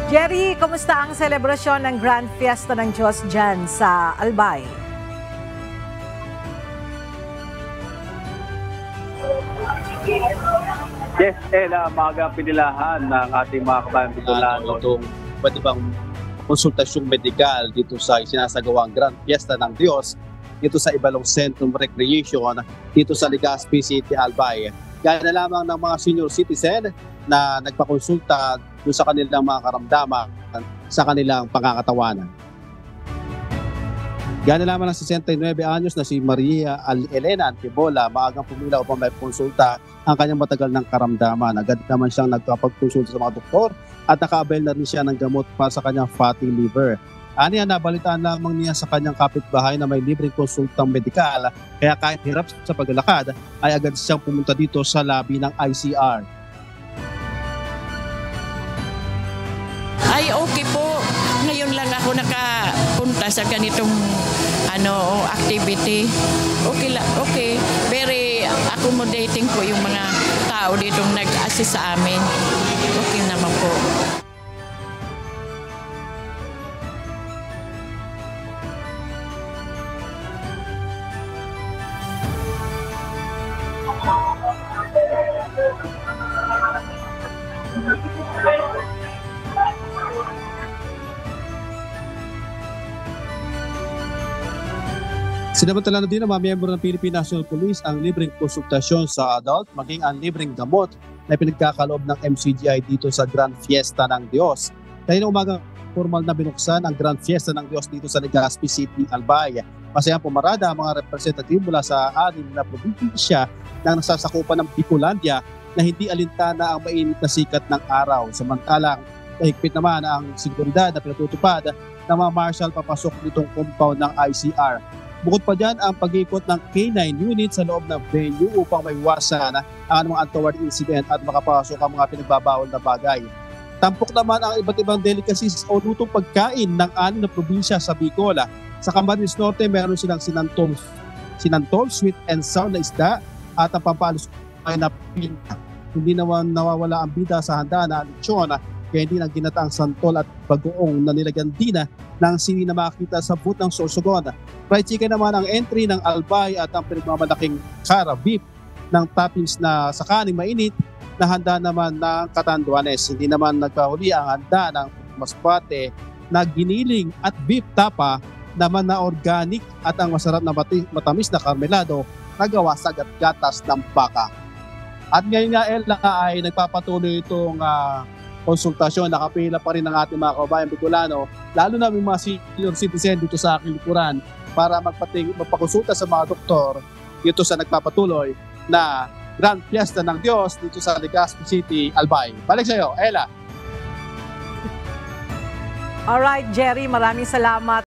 Jerry, kumusta ang selebrasyon ng Grand Fiesta ng Diyos dyan sa Albay? Yes, maaga pinilahan ng ating mga kabayan Bicolano itong iba't ibang konsultasyong medikal dito sa sinasagawang Grand Fiesta ng Diyos dito sa Ibalong Centrum Recreation dito sa Legazpi City, Albay. Gaya na lamang ng mga senior citizen na nagpakonsulta doon sa kanilang mga karamdaman sa kanilang pangangatawanan. Gaya na lamang ng 69 anyos na si Maria Elena Antibola, maagang pumila upang may konsulta ang kanyang matagal ng karamdaman. Agad naman siyang nagkapagkonsulta sa mga doktor at naka-avail na rin siya ng gamot para sa kanyang fatty liver. Aniya, nabalitaan lamang niya sa kanyang kapitbahay na may libreng konsultang medikal, kaya kahit hirap sa paglalakad ay agad siyang pumunta dito sa labi ng ICR. Ay, okay po. Ngayon lang ako nakapunta sa ganitong activity. Okay lang, okay. Very accommodating po yung mga tao dito nag-assist sa amin. Okay naman po. Sinamantala na din ng mga miyembro ng Philippine National Police ang libreng konsultasyon sa adult maging ang libreng gamot na pinagkakaloob ng MCGI dito sa Grand Fiesta ng Diyos. Dahil na umaga, formal na binuksan ang Grand Fiesta ng Diyos dito sa Legazpi City, Albay. Masayang pumarada ang mga representative mula sa 6 na probinsya na nasasakupan ng Bicolandia na hindi alintana ang mainit na sikat ng araw. Samantalang mahigpit naman ang seguridad na pinatutupad ng mga marshal papasok nitong compound ng ICR. Bukod pa dyan ang pag-ikot ng K9 unit sa loob ng venue upang maiwasan ang mga untoward incident at makapasok ang mga pinagbabawal na bagay. Tampok naman ang iba't ibang delicacies o lutong pagkain ng 6 na probinsya sa Bicol. Sa Camarines Norte, meron silang sinantol, sweet and sour na isda at ang pampalos na pinta. Hindi naman nawawala ang bida sa handa na lechon, kaya hindi nang ginataang santol at bagoong na nilagyan din ng sili na makikita sa booth ng Sorsogon. Fried chicken naman ang entry ng Albay at ang pinagmamalaking Cara Beef ng toppings na sa kaning mainit na handa naman ng Catanduanes. Hindi naman nagkahuli ang handa ng masbate na giniling at beef tapa naman na organic at ang masarap na matamis na karmelado na gawa sa gatas ng baka. At ngayon nga Ella ay nagpapatuloy itong konsultasyon, nakapila pa rin ng ating mga kabayan Bicolano, lalo na yung mga senior citizen dito sa aking likuran para magpakonsulta sa mga doktor dito sa nagpapatuloy na Grand Fiesta ng Diyos dito sa Legazpi City, Albay. Balik sa iyo, Ella. Alright, Jerry, maraming salamat.